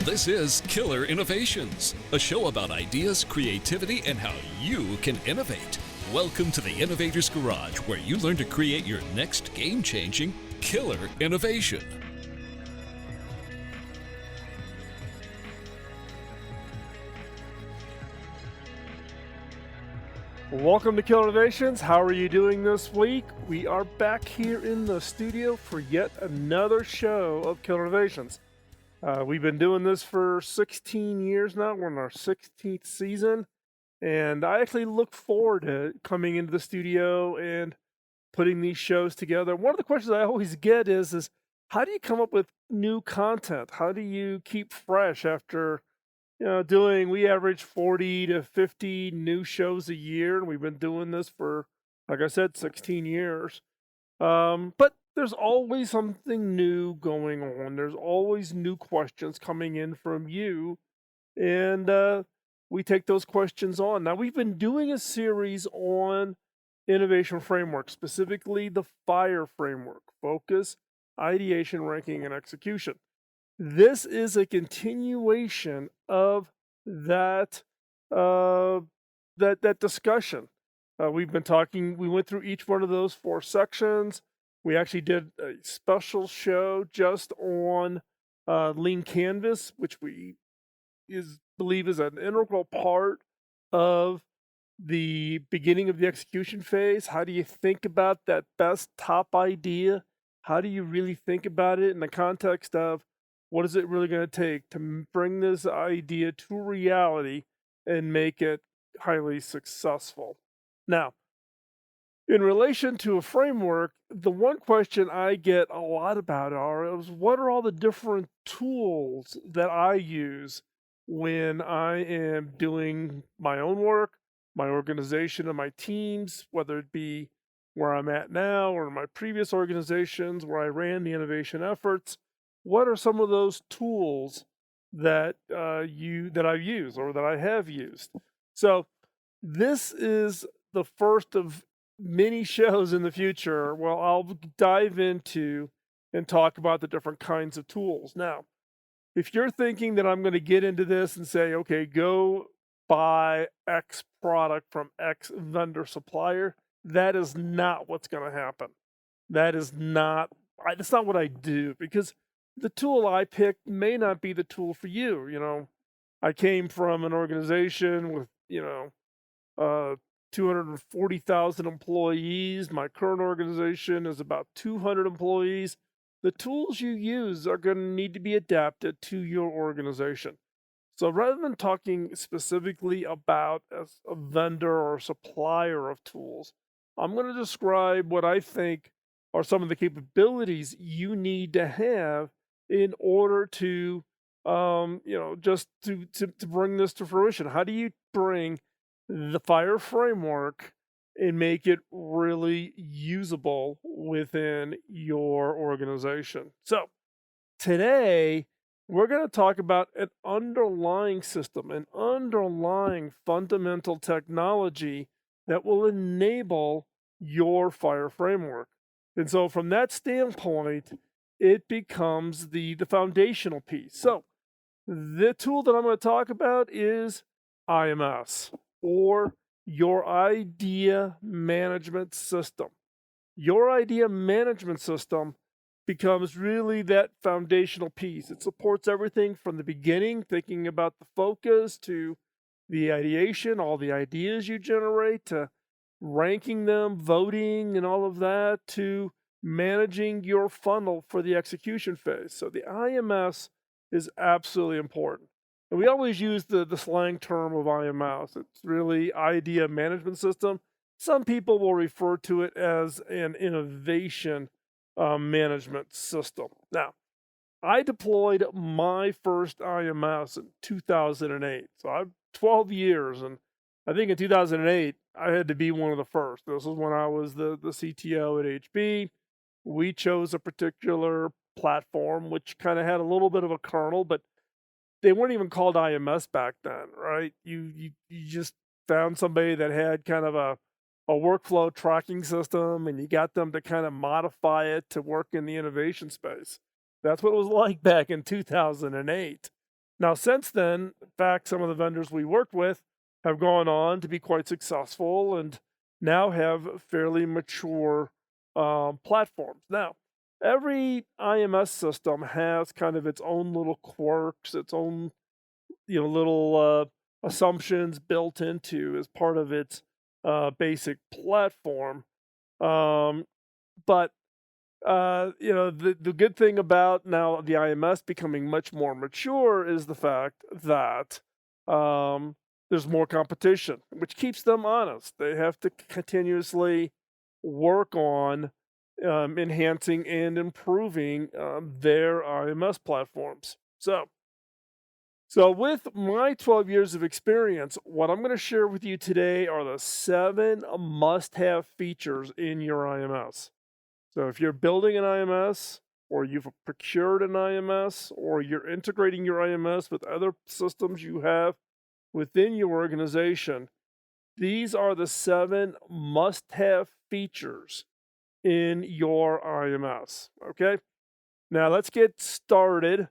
This is Killer Innovations, a show about ideas, creativity, and how you can innovate. Welcome to the Innovators Garage, where you learn to create your next game-changing killer innovation. Welcome to Killer Innovations. How are you doing this week? We are back here in the studio for yet another show of Killer Innovations. We've been doing this for 16 years now. We're in our 16th season, and I actually look forward to coming into the studio and putting these shows together. One of the questions I always get is how do you come up with new content? How do you keep fresh after we average 40 to 50 new shows a year, and we've been doing this for, like I said, 16 years. But there's always something new going on. There's always new questions coming in from you, and we take those questions on. Now, we've been doing a series on innovation framework, specifically the FIRE framework: focus, ideation, ranking, and execution. This is a continuation of that discussion. We've been talking. We went through each one of those 4 sections. We actually did a special show just on Lean Canvas, which we believe is an integral part of the beginning of the execution phase. How do you think about that best top idea? How do you really think about it in the context of what is it really going to take to bring this idea to reality and make it highly successful? Now, in relation to a framework, the one question I get a lot about is what are all the different tools that I use when I am doing my own work, my organization, and my teams, whether it be where I'm at now or in my previous organizations where I ran the innovation efforts. What are some of those tools that I've used or that I have used? So this is the first of many shows in the future where I'll dive into and talk about the different kinds of tools. Now, if you're thinking that I'm going to get into this and say, okay, go buy X product from X vendor supplier, that is not what's going to happen. That's not what I do, because the tool I picked may not be the tool for you. I came from an organization with, 240,000 employees. My current organization is about 200 employees. The tools you use are going to need to be adapted to your organization. So rather than talking specifically about as a vendor or supplier of tools, I'm going to describe what I think are some of the capabilities you need to have in order to, just to bring this to fruition. How do you bring the FIRE framework and make it really usable within your organization? So today, we're going to talk about an underlying system, an underlying fundamental technology that will enable your FIRE framework. And so from that standpoint, it becomes the foundational piece. So the tool that I'm going to talk about is IMS, or your idea management system. Your idea management system becomes really that foundational piece. It supports everything from the beginning, thinking about the focus, to the ideation, all the ideas you generate, to ranking them, voting, and all of that, to managing your funnel for the execution phase. So the IMS is absolutely important. And we always use the slang term of IMS. It's really idea management system. Some people will refer to it as an innovation management system. Now, I deployed my first IMS in 2008. So I've 12 years, and I think in 2008, I had to be one of the first. This was when I was the CTO at HB. We chose a particular platform, which kind of had a little bit of a kernel, but they weren't even called IMS back then, right? You just found somebody that had kind of a workflow tracking system, and you got them to kind of modify it to work in the innovation space. That's what it was like back in 2008. Now, since then, in fact, some of the vendors we worked with have gone on to be quite successful and now have fairly mature platforms. Now, every IMS system has kind of its own little quirks, its own little assumptions built into as part of its basic platform. Um, but the good thing about now the IMS becoming much more mature is the fact that there's more competition, which keeps them honest. They have to continuously work on enhancing and improving their IMS platforms. So, with my 12 years of experience, what I'm going to share with you today are the 7 must have features in your IMS. So, if you're building an IMS, or you've procured an IMS, or you're integrating your IMS with other systems you have within your organization, these are the 7 must have features in your IMS. Okay, now let's get started.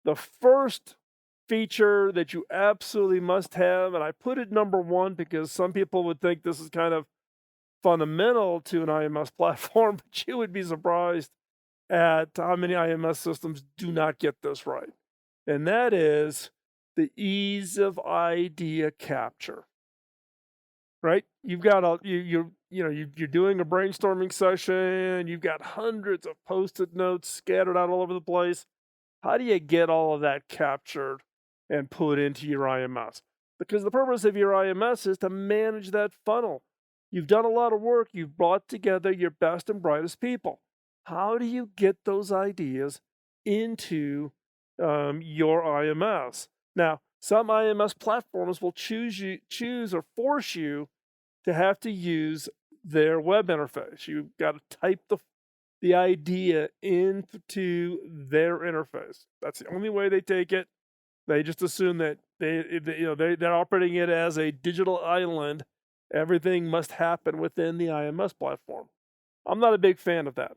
The first feature that you absolutely must have, and I put it number 1 because some people would think this is kind of fundamental to an IMS platform, but you would be surprised at how many IMS systems do not get this right. And that is the ease of idea capture. Right? You've got you're doing a brainstorming session, you've got hundreds of post-it notes scattered out all over the place. How do you get all of that captured and put into your IMS? Because the purpose of your IMS is to manage that funnel. You've done a lot of work, you've brought together your best and brightest people. How do you get those ideas into your IMS? Now, some IMS platforms will choose or force you to have to use their web interface. You've got to type the idea into their interface. That's the only way they take it. They just assume that they're operating it as a digital island. Everything must happen within the IMS platform. I'm not a big fan of that.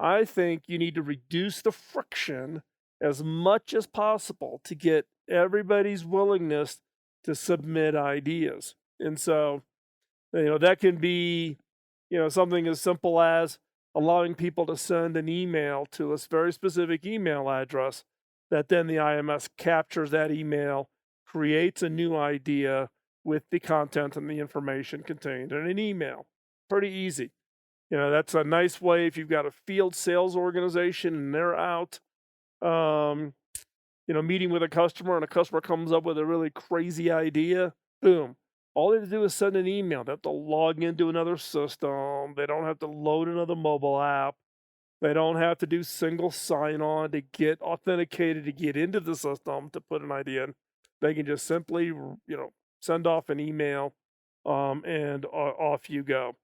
I think you need to reduce the friction as much as possible to get everybody's willingness to submit ideas. And so, that can be, something as simple as allowing people to send an email to a very specific email address that then the IMS captures that email, creates a new idea with the content and the information contained in an email. Pretty easy. That's a nice way if you've got a field sales organization and they're out, meeting with a customer and a customer comes up with a really crazy idea. Boom. All they have to do is send an email. They have to log into another system. They don't have to load another mobile app. They don't have to do single sign-on to get authenticated to get into the system to put an idea in. They can just simply, send off an email, and off you go.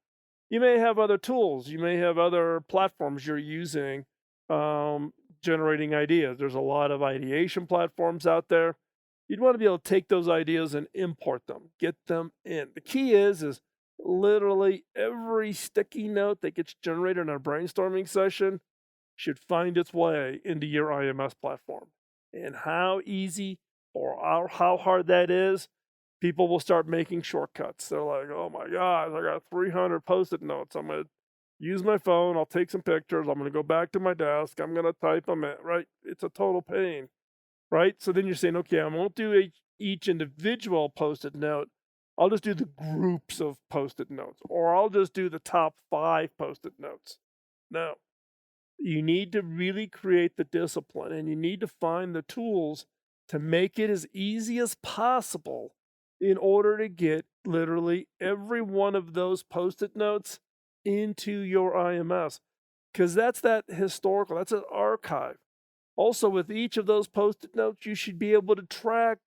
You may have other tools. You may have other platforms you're using, generating ideas. There's a lot of ideation platforms out there. You'd want to be able to take those ideas and import them, get them in. The key is literally every sticky note that gets generated in a brainstorming session should find its way into your IMS platform. And how easy or how hard that is, people will start making shortcuts. They're like, oh my God, I got 300 post-it notes. I'm going to use my phone. I'll take some pictures. I'm going to go back to my desk. I'm going to type them in, right? It's a total pain, right? So then you're saying, okay, I won't do each individual post-it note. I'll just do the groups of post-it notes, or I'll just do the top 5 post-it notes. No, you need to really create the discipline, and you need to find the tools to make it as easy as possible in order to get literally every one of those post-it notes into your IMS, because that's that historical, that's an archive. Also, with each of those post-it notes, you should be able to track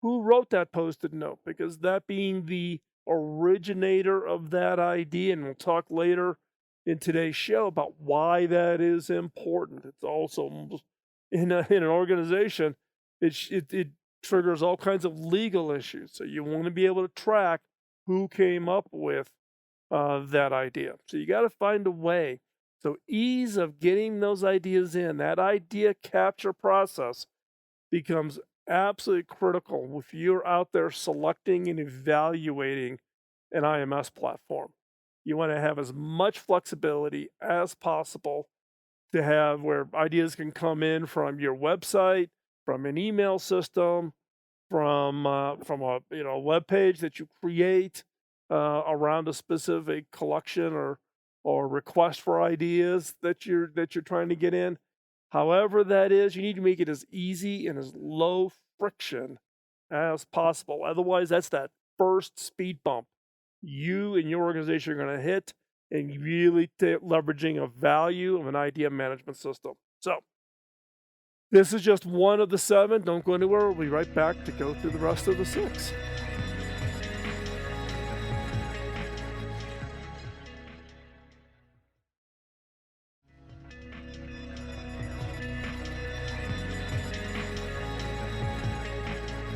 who wrote that post-it note, because that being the originator of that idea, and we'll talk later in today's show about why that is important. It's also in an organization, it triggers all kinds of legal issues. So you want to be able to track who came up with that idea. So you got to find a way. So ease of getting those ideas in, that idea capture process becomes absolutely critical if you're out there selecting and evaluating an IMS platform. You want to have as much flexibility as possible to have where ideas can come in from your website, from an email system, from a web page that you create around a specific collection or request for ideas that you're trying to get in. However that is, you need to make it as easy and as low friction as possible. Otherwise, that's that first speed bump you and your organization are going to hit and really leveraging a value of an idea management system. So, this is just one of the 7. Don't go anywhere. We'll be right back to go through the rest of the 6.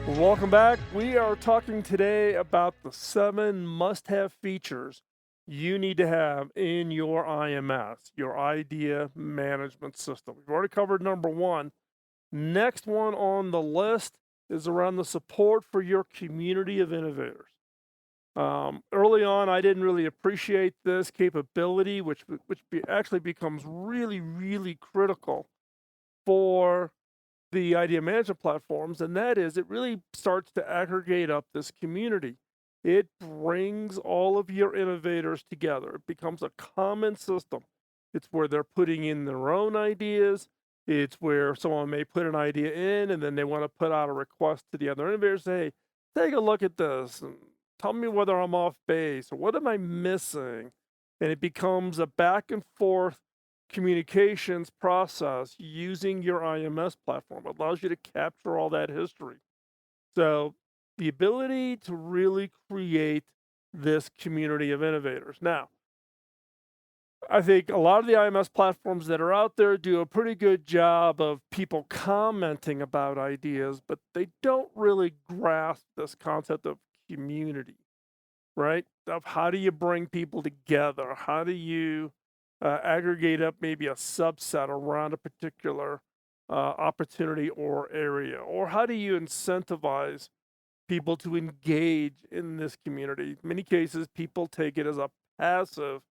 Welcome back. We are talking today about the 7 must-have features you need to have in your IMS, your idea management system. We've already covered number 1. Next one on the list is around the support for your community of innovators. Early on, I didn't really appreciate this capability, which actually becomes really, really critical for the idea management platforms, and that is it really starts to aggregate up this community. It brings all of your innovators together. It becomes a common system. It's where they're putting in their own ideas. It's where someone may put an idea in and then they want to put out a request to the other innovators, say, hey, take a look at this and tell me whether I'm off base or what am I missing? And it becomes a back and forth communications process using your IMS platform. It allows you to capture all that history. So the ability to really create this community of innovators. Now, I think a lot of the IMS platforms that are out there do a pretty good job of people commenting about ideas, but they don't really grasp this concept of community, right? Of how do you bring people together? How do you aggregate up maybe a subset around a particular opportunity or area? Or how do you incentivize people to engage in this community? In many cases, people take it as a passive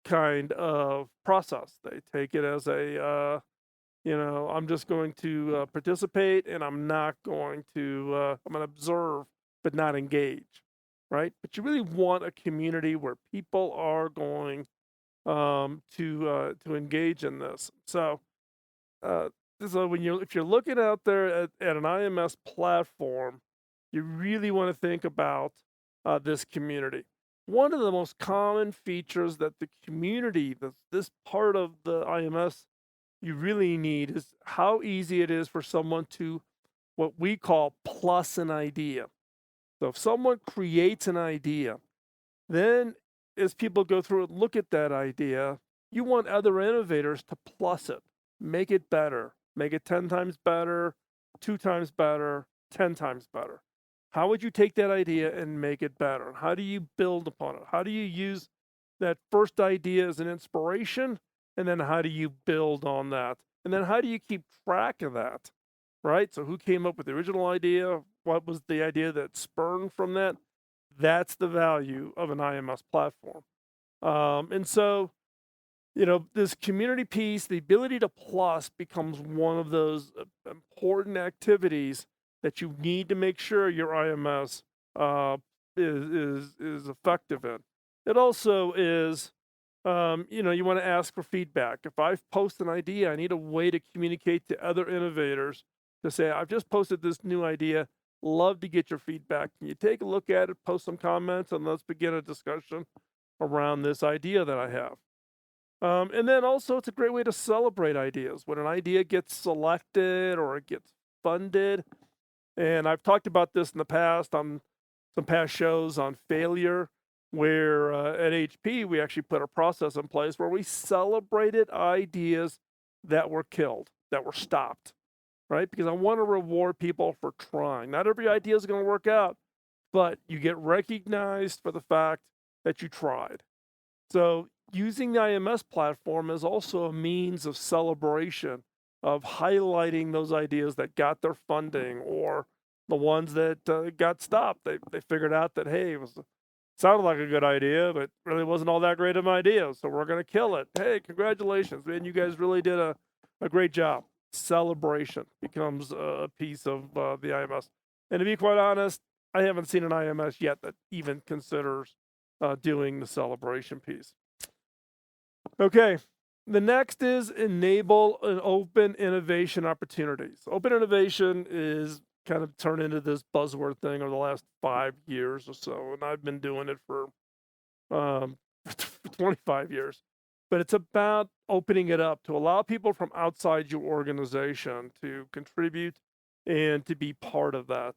kind of process. They take it as I'm just going to participate and I'm not going to, I'm going to observe but not engage, right? But you really want a community where people are going to engage in this. Uh, so if you're looking out there at an IMS platform, you really want to think about this community. One of the most common features that the community, this part of the IMS, you really need is how easy it is for someone to what we call plus an idea. So if someone creates an idea, then as people go through and look at that idea, you want other innovators to plus it, make it better, make it 10 times better, 2 times better, 10 times better. How would you take that idea and make it better? How do you build upon it? How do you use that first idea as an inspiration? And then how do you build on that? And then how do you keep track of that? Right? So who came up with the original idea? What was the idea that spurned from that? That's the value of an IMS platform. And so, this community piece, the ability to plus becomes one of those important activities that you need to make sure your IMS is effective in. It also is, you want to ask for feedback. If I post an idea, I need a way to communicate to other innovators to say, I've just posted this new idea. Love to get your feedback. Can you take a look at it, post some comments, and let's begin a discussion around this idea that I have. And then also, it's a great way to celebrate ideas. When an idea gets selected or it gets funded, and I've talked about this in the past on some past shows on failure, where at HP, we actually put a process in place where we celebrated ideas that were killed, that were stopped, right? Because I want to reward people for trying. Not every idea is going to work out, but you get recognized for the fact that you tried. So using the IMS platform is also a means of celebration of highlighting those ideas that got their funding or the ones that got stopped. They figured out that, hey, sounded like a good idea, but really wasn't all that great of an idea. So we're going to kill it. Hey, congratulations, man. You guys really did a great job. Celebration becomes a piece of the IMS. And to be quite honest, I haven't seen an IMS yet that even considers doing the celebration piece. Okay. The next is enable an open innovation opportunities. Open innovation is kind of turned into this buzzword thing over the last 5 years or so, and I've been doing it for um, 25 years. But it's about opening it up to allow people from outside your organization to contribute and to be part of that.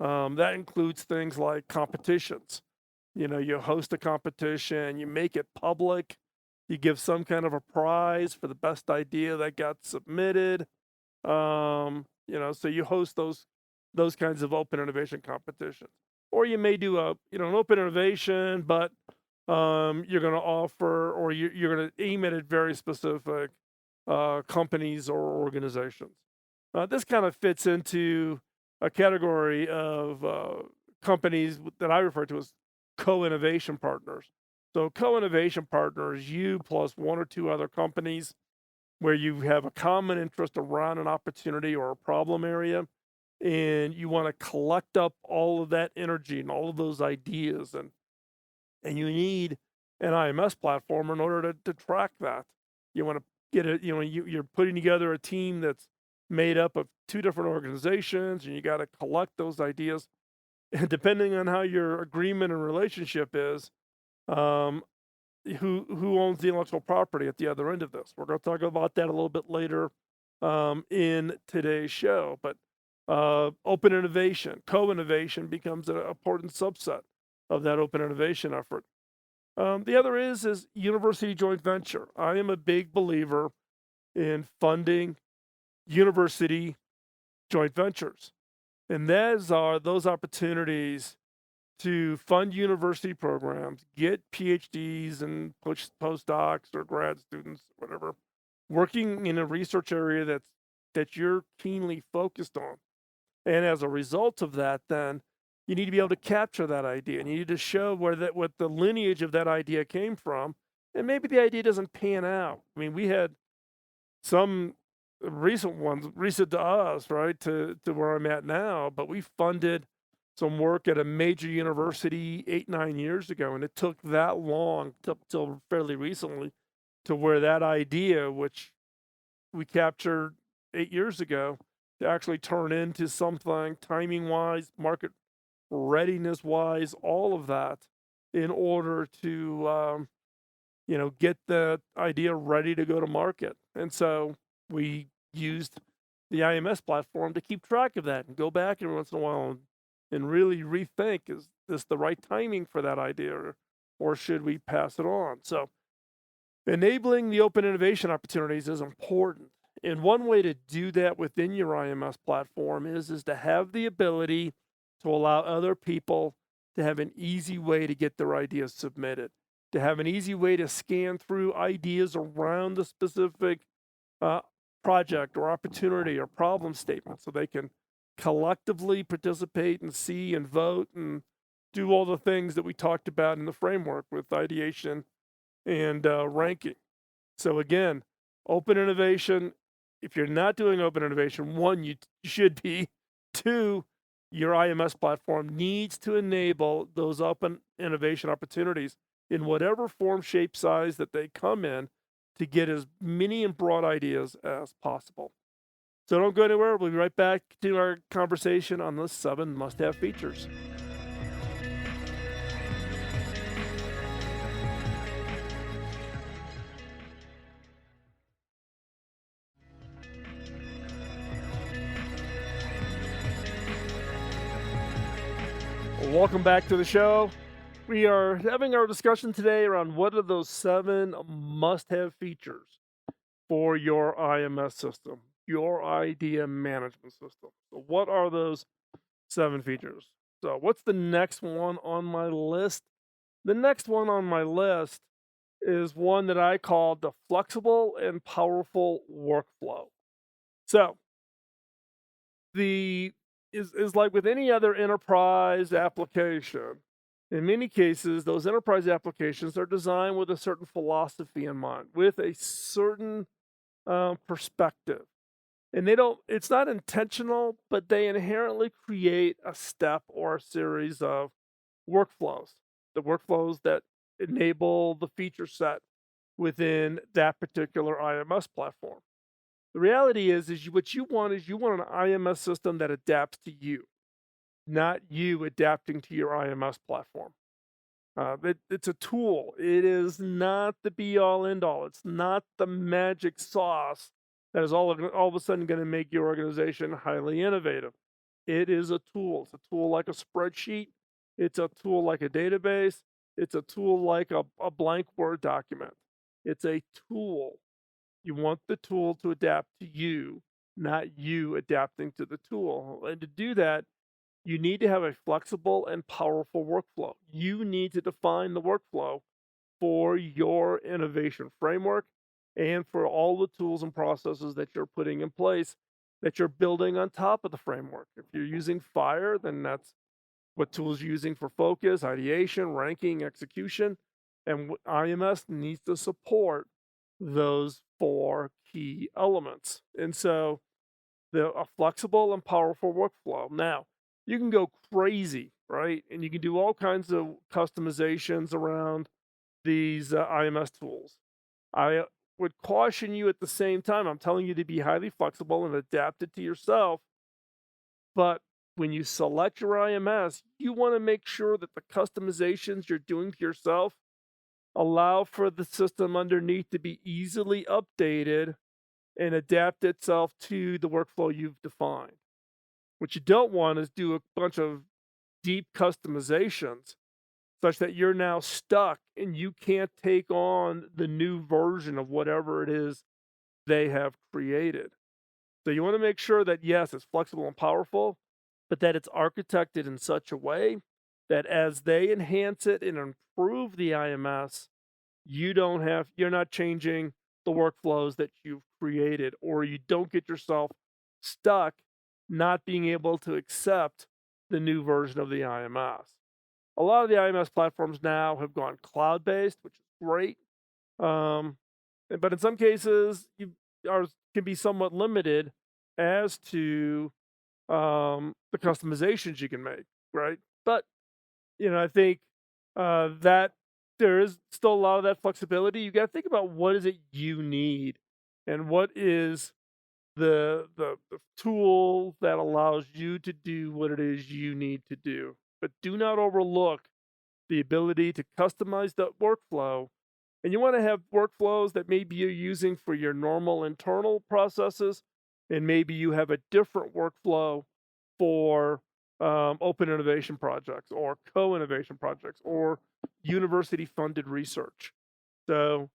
That includes things like competitions. You host a competition, you make it public, you give some kind of a prize for the best idea that got submitted. So you host those kinds of open innovation competitions. Or you may do an open innovation, but you're going to offer or you're going to aim it at very specific companies or organizations. This kind of fits into a category of companies that I refer to as co-innovation partners. So co-innovation partners, you plus one or two other companies where you have a common interest around an opportunity or a problem area, and you want to collect up all of that energy and all of those ideas, and you need an IMS platform in order to track that. You want to get it, you're putting together a team that's made up of two different organizations, and you got to collect those ideas. And depending on how your agreement and relationship is, um, who owns the intellectual property at the other end of this. We're going to talk about that a little bit later in today's show. But open innovation, co-innovation becomes an important subset of that open innovation effort. The other is university joint venture. I am a big believer in funding university joint ventures, and those opportunities to fund university programs, get PhDs and postdocs or grad students, whatever, working in a research area that you're keenly focused on. And as a result of that, then you need to be able to capture that idea. And you need to show what the lineage of that idea came from. And maybe the idea doesn't pan out. I mean, we had some recent ones, recent to us, right, to where I'm at now, but we funded some work at a major university 8-9 years ago, and it took that long till fairly recently to where that idea, which we captured 8 years ago, to actually turn into something timing wise, market readiness wise, all of that, in order to get the idea ready to go to market. And so we used the IMS platform to keep track of that and go back every once in a while and really rethink, is this the right timing for that idea, or should we pass it on? So enabling the open innovation opportunities is important. And one way to do that within your IMS platform is to have the ability to allow other people to have an easy way to get their ideas submitted, to have an easy way to scan through ideas around the specific project or opportunity or problem statement so they can collectively participate and see and vote and do all the things that we talked about in the framework with ideation and ranking. So again, open innovation. If you're not doing open innovation, one, you should be. Two, your IMS platform needs to enable those open innovation opportunities in whatever form, shape, size that they come in to get as many and broad ideas as possible. So don't go anywhere. We'll be right back to our conversation on the 7 must-have features. Welcome back to the show. We are having our discussion today around what are those 7 must-have features for your IMS system, your idea management system. So what are those 7 features? So what's the next one on my list? The next one on my list is one that I call the flexible and powerful workflow. So the is like with any other enterprise application. In many cases, those enterprise applications are designed with a certain philosophy in mind, with a certain perspective. And they don't, it's not intentional, but they inherently create a step or a series of workflows, the workflows that enable the feature set within that particular IMS platform. The reality is what you want is you want an IMS system that adapts to you, not you adapting to your IMS platform. It's a tool. It is not the be all end all. It's not the magic sauce that is all of a sudden going to make your organization highly innovative. It is a tool. It's a tool like a spreadsheet. It's a tool like a database. It's a tool like a blank Word document. It's a tool. You want the tool to adapt to you, not you adapting to the tool. And to do that, you need to have a flexible and powerful workflow. You need to define the workflow for your innovation framework and for all the tools and processes that you're putting in place that you're building on top of the framework. If you're using FIRE, then that's what tools you're using for focus, ideation, ranking, execution. And IMS needs to support those four key elements. And so a flexible and powerful workflow. Now, you can go crazy, right? And you can do all kinds of customizations around these IMS tools. I would caution you at the same time. I'm telling you to be highly flexible and adapt it to yourself. But when you select your IMS, you want to make sure that the customizations you're doing to yourself allow for the system underneath to be easily updated and adapt itself to the workflow you've defined. What you don't want is do a bunch of deep customizations such that you're now stuck and you can't take on the new version of whatever it is they have created. So you want to make sure that, yes, it's flexible and powerful, but that it's architected in such a way that as they enhance it and improve the IMS, you're not changing the workflows that you've created, or you don't get yourself stuck not being able to accept the new version of the IMS. A lot of the IMS platforms now have gone cloud based, which is great. But in some cases, can be somewhat limited as to the customizations you can make, right? But I think that there is still a lot of that flexibility. You got to think about what is it you need, and what is the tool that allows you to do what it is you need to do. But do not overlook the ability to customize the workflow. And you want to have workflows that maybe you're using for your normal internal processes, and maybe you have a different workflow for open innovation projects or co-innovation projects or university funded research. So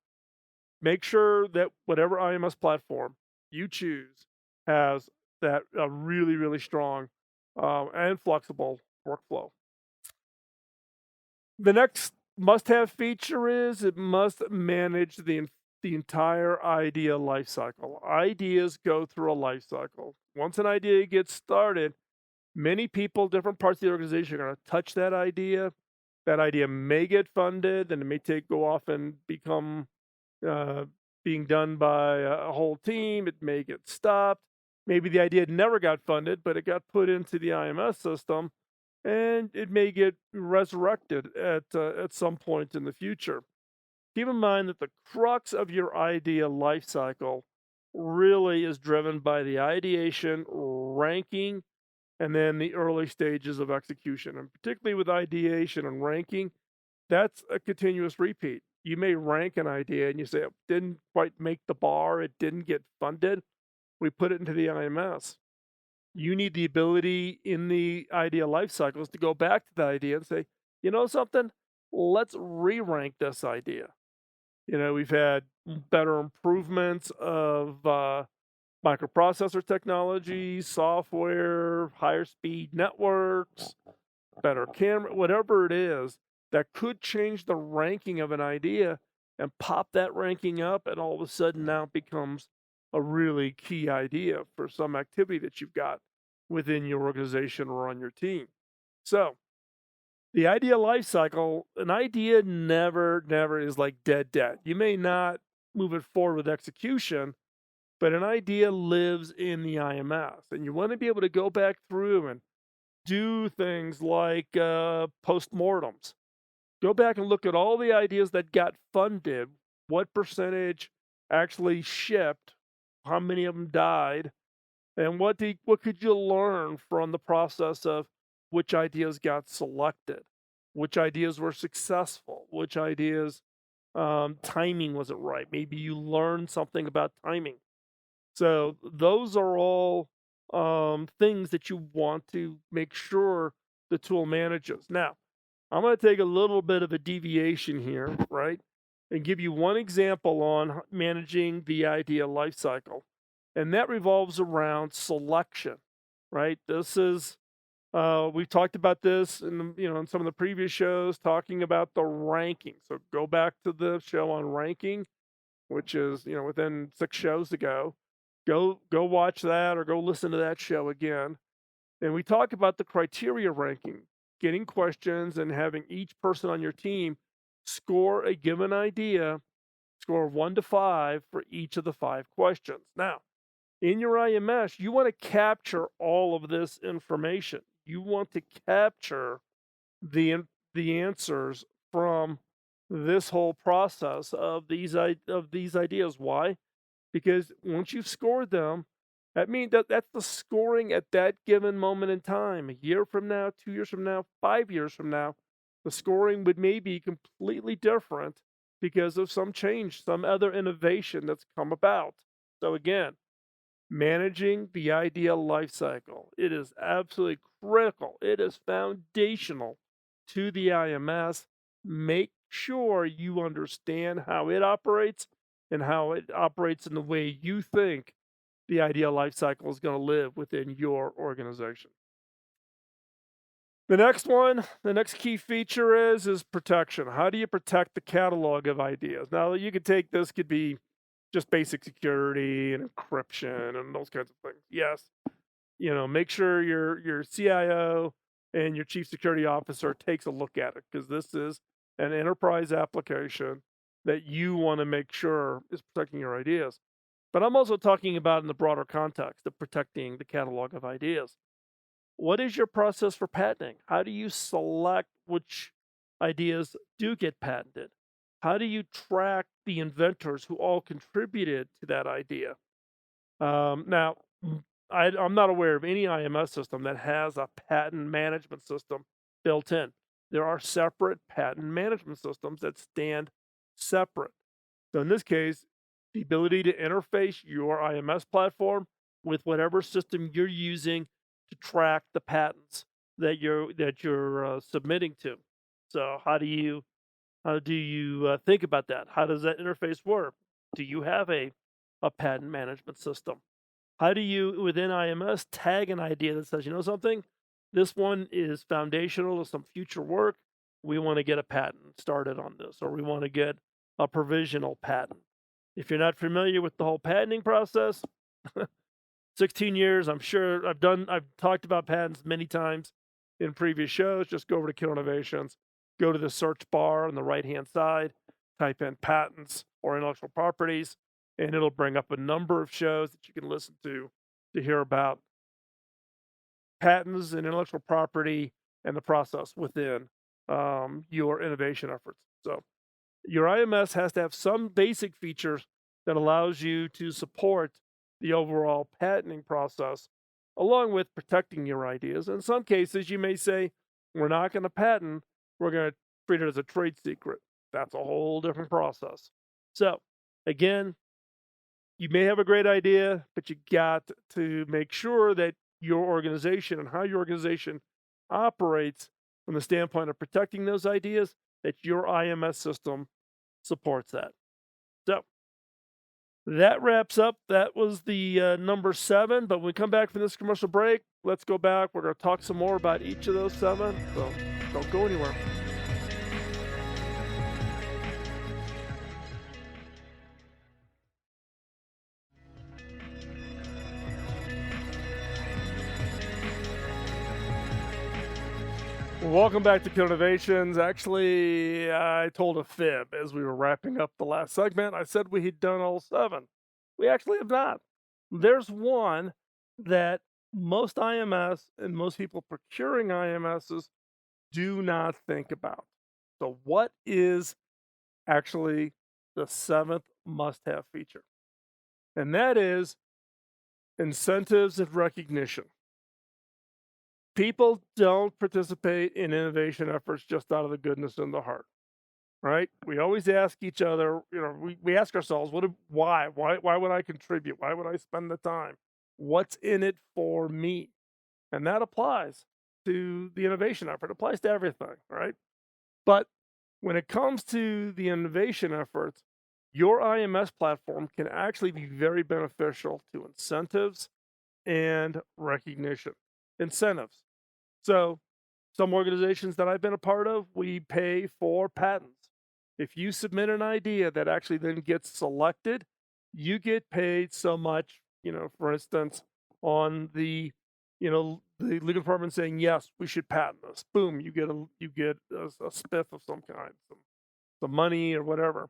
make sure that whatever IMS platform you choose has that a really, really strong and flexible workflow. The next must-have feature is it must manage the entire idea lifecycle. Ideas go through a life cycle. Once an idea gets started, many people, different parts of the organization are going to touch that idea. That idea may get funded, and it may go off and become being done by a whole team. It may get stopped. Maybe the idea never got funded, but it got put into the IMS system, and it may get resurrected at some point in the future. Keep in mind that the crux of your idea lifecycle really is driven by the ideation, ranking, and then the early stages of execution. And particularly with ideation and ranking, that's a continuous repeat. You may rank an idea and you say it didn't quite make the bar, it didn't get funded. We put it into the IMS. You need the ability in the idea life cycles to go back to the idea and say, you know something, let's re-rank this idea. We've had better improvements of microprocessor technology, software, higher speed networks, better camera, whatever it is that could change the ranking of an idea and pop that ranking up, and all of a sudden now it becomes a really key idea for some activity that you've got within your organization or on your team. So, the idea life cycle, an idea never is like dead. You may not move it forward with execution, but an idea lives in the IMS, and you want to be able to go back through and do things like postmortems. Go back and look at all the ideas that got funded, what percentage actually shipped, how many of them died, and what could you learn from the process of which ideas got selected, which ideas were successful, which ideas timing wasn't right. Maybe you learned something about timing. So those are all things that you want to make sure the tool manages. Now, I'm going to take a little bit of a deviation here, right? And give you one example on managing the idea lifecycle. And that revolves around selection, right? This is we've talked about this in some of the previous shows, talking about the ranking. So go back to the show on ranking, which is within 6 shows ago. Go watch that or go listen to that show again. And we talk about the criteria ranking, getting questions and having each person on your team score a given idea, score 1 to 5 for each of the 5 questions. Now, in your IMS, you want to capture all of this information. You want to capture the answers from this whole process of these ideas. Why? Because once you've scored them, that means that's the scoring at that given moment in time. A year from now, 2 years from now, 5 years from now, the scoring would maybe completely different because of some change, some other innovation that's come about. So again, managing the idea life cycle. It is absolutely critical. It is foundational to the IMS. Make sure you understand how it operates and how it operates in the way you think the idea life cycle is going to live within your organization. The next key feature is protection. How do you protect the catalog of ideas? Now, you could take this, could be just basic security and encryption and those kinds of things. Yes, make sure your CIO and your chief security officer takes a look at it, because this is an enterprise application that you want to make sure is protecting your ideas. But I'm also talking about in the broader context of protecting the catalog of ideas. What is your process for patenting? How do you select which ideas do get patented? How do you track the inventors who all contributed to that idea? Now, I'm not aware of any IMS system that has a patent management system built in. There are separate patent management systems that stand separate. So in this case, the ability to interface your IMS platform with whatever system you're using to track the patents that you're submitting to. So how do you think about that? How does that interface work? Do you have a patent management system? How do you, within IMS, tag an idea that says, something? This one is foundational to some future work. We want to get a patent started on this, or we want to get a provisional patent. If you're not familiar with the whole patenting process, 16 years, I'm sure I've talked about patents many times in previous shows. Just go over to Kill Innovations, go to the search bar on the right-hand side, type in patents or intellectual properties, and it'll bring up a number of shows that you can listen to hear about patents and intellectual property and the process within your innovation efforts. So your IMS has to have some basic features that allows you to support the overall patenting process, along with protecting your ideas. In some cases, you may say, we're not going to patent, we're going to treat it as a trade secret. That's a whole different process. So, again, you may have a great idea, but you got to make sure that your organization and how your organization operates from the standpoint of protecting those ideas, that your IMS system supports that. So, that wraps up. That was the number 7. But when we come back from this commercial break, let's go back. We're going to talk some more about each of those 7. So don't go anywhere. welcome back to Killer Innovations. Actually, I told a fib as we were wrapping up the last segment. I said we had done all 7. We actually have not. There's one that most IMS and most people procuring IMSs do not think about. So, what is actually the 7th must-have feature? And that is incentives and recognition. People don't participate in innovation efforts just out of the goodness in the heart, right? We always ask each other, we ask ourselves, why would I contribute? Why would I spend the time? What's in it for me? And that applies to the innovation effort. It applies to everything, right? But when it comes to the innovation efforts, your IMS platform can actually be very beneficial to incentives and recognition. Incentives. So, some organizations that I've been a part of, we pay for patents. If you submit an idea that actually then gets selected, you get paid so much, for instance, on the legal department saying, yes, we should patent this. Boom, you get a spiff of some kind, some money or whatever.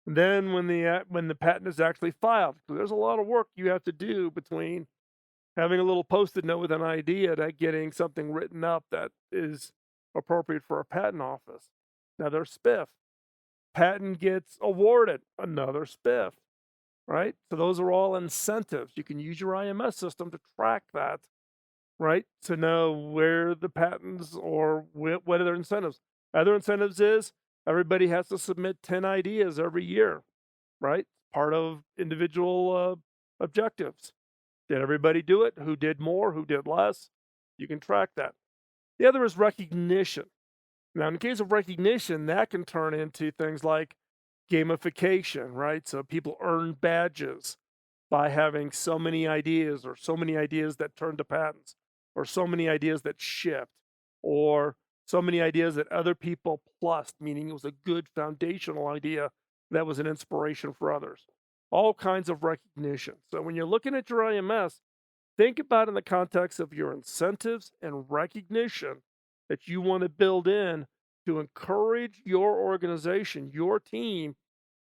And then when the patent is actually filed, because there's a lot of work you have to do between having a little post-it note with an idea to getting something written up that is appropriate for a patent office. Another spiff. Patent gets awarded. Another spiff. Right? So those are all incentives. You can use your IMS system to track that, right? To know where the patents or what are their incentives. Other incentives is everybody has to submit 10 ideas every year, right? Part of individual objectives. Did everybody do it? Who did more? Who did less? You can track that. The other is recognition. Now, in the case of recognition, that can turn into things like gamification, right? So people earn badges by having so many ideas, or so many ideas that turned to patents, or so many ideas that shipped, or so many ideas that other people plussed, meaning it was a good foundational idea that was an inspiration for others. All kinds of recognition. So when you're looking at your IMS, think about it in the context of your incentives and recognition that you want to build in to encourage your organization, your team,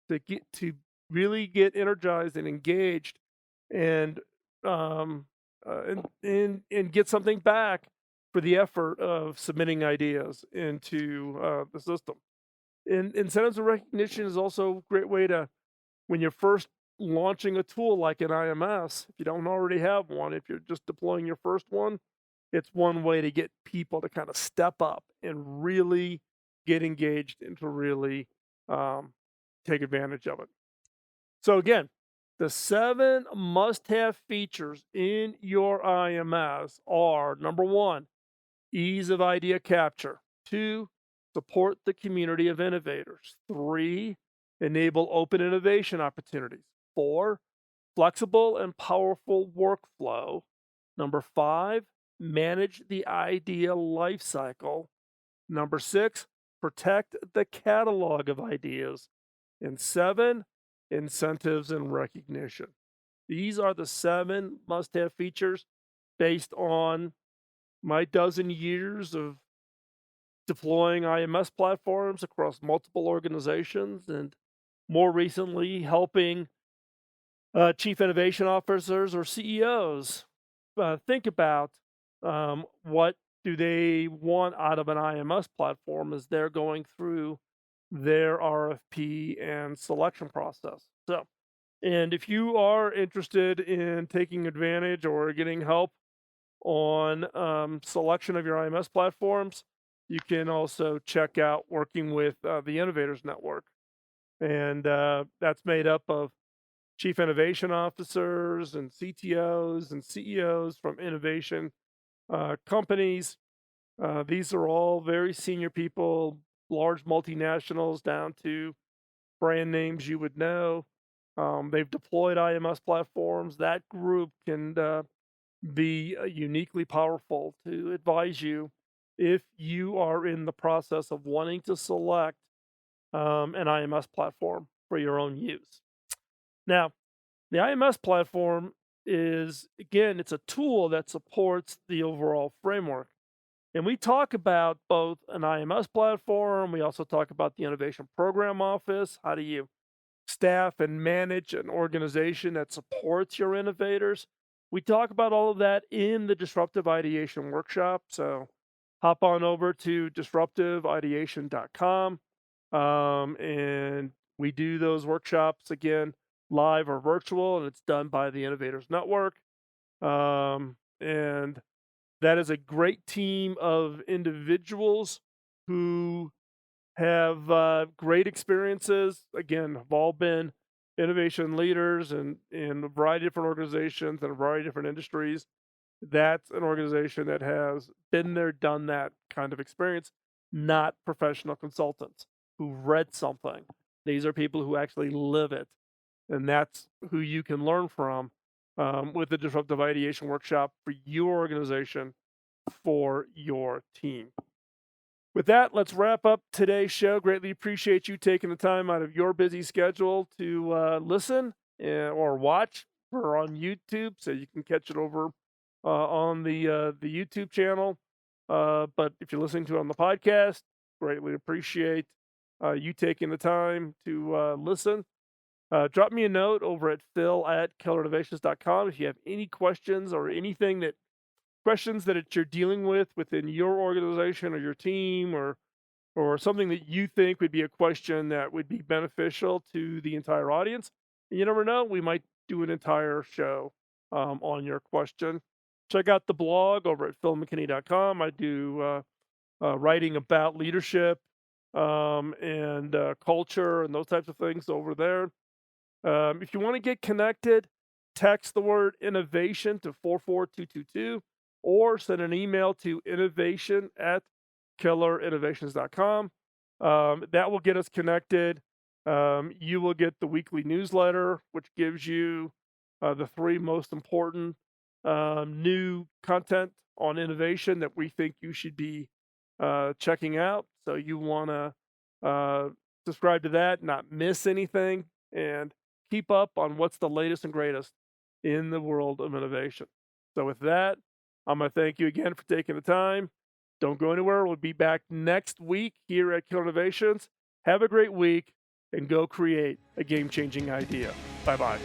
to really get energized and engaged, and and get something back for the effort of submitting ideas into the system. And incentives and recognition is also a great way to, when you're first launching a tool like an IMS, if you don't already have one, if you're just deploying your first one, it's one way to get people to kind of step up and really get engaged and to really take advantage of it. So again, the 7 must-have features in your IMS are: number 1, ease of idea capture; 2, support the community of innovators; 3, enable open innovation opportunities; 4, flexible and powerful workflow; number 5, manage the idea lifecycle; number 6, protect the catalog of ideas; and 7, incentives and recognition. These are the 7 must-have features based on my dozen years of deploying IMS platforms across multiple organizations, and more recently helping chief innovation officers or CEOs think about what do they want out of an IMS platform as they're going through their RFP and selection process. So, and if you are interested in taking advantage or getting help on selection of your IMS platforms, you can also check out working with the Innovators Network. And that's made up of chief innovation officers and CTOs and CEOs from innovation companies. These are all very senior people, large multinationals down to brand names you would know. They've deployed IMS platforms. That group can be uniquely powerful to advise you if you are in the process of wanting to select an IMS platform for your own use. Now, the IMS platform is, again, it's a tool that supports the overall framework. And we talk about both an IMS platform. We also talk about the Innovation Program Office. How do you staff and manage an organization that supports your innovators? We talk about all of that in the Disruptive Ideation Workshop. So hop on over to disruptiveideation.com. And we do those workshops again live or virtual, and it's done by the Innovators Network. And that is a great team of individuals who have great experiences. Again, have all been innovation leaders in a variety of different organizations and a variety of different industries. That's an organization that has been there, done that kind of experience, not professional consultants who read something. These are people who actually live it. And that's who you can learn from with the Disruptive Ideation Workshop for your organization, for your team. With that, let's wrap up today's show. Greatly appreciate you taking the time out of your busy schedule to listen or watch. We're on YouTube, so you can catch it over on the YouTube channel. But if you're listening to it on the podcast, greatly appreciate you taking the time to listen. Drop me a note over at phil@killerinnovations.com if you have any questions or anything that you're dealing with within your organization or your team, or something that you think would be a question that would be beneficial to the entire audience. And you never know, we might do an entire show on your question. Check out the blog over at philmckinney.com. I do writing about leadership and culture and those types of things over there. If you want to get connected, text the word innovation to 44222 or send an email to innovation@killerinnovations.com. That will get us connected. You will get the weekly newsletter, which gives you the 3 most important new content on innovation that we think you should be checking out. So you want to subscribe to that, not miss anything, and keep up on what's the latest and greatest in the world of innovation. So with that, I'm going to thank you again for taking the time. Don't go anywhere. We'll be back next week here at Killer Innovations. Have a great week and go create a game-changing idea. Bye-bye.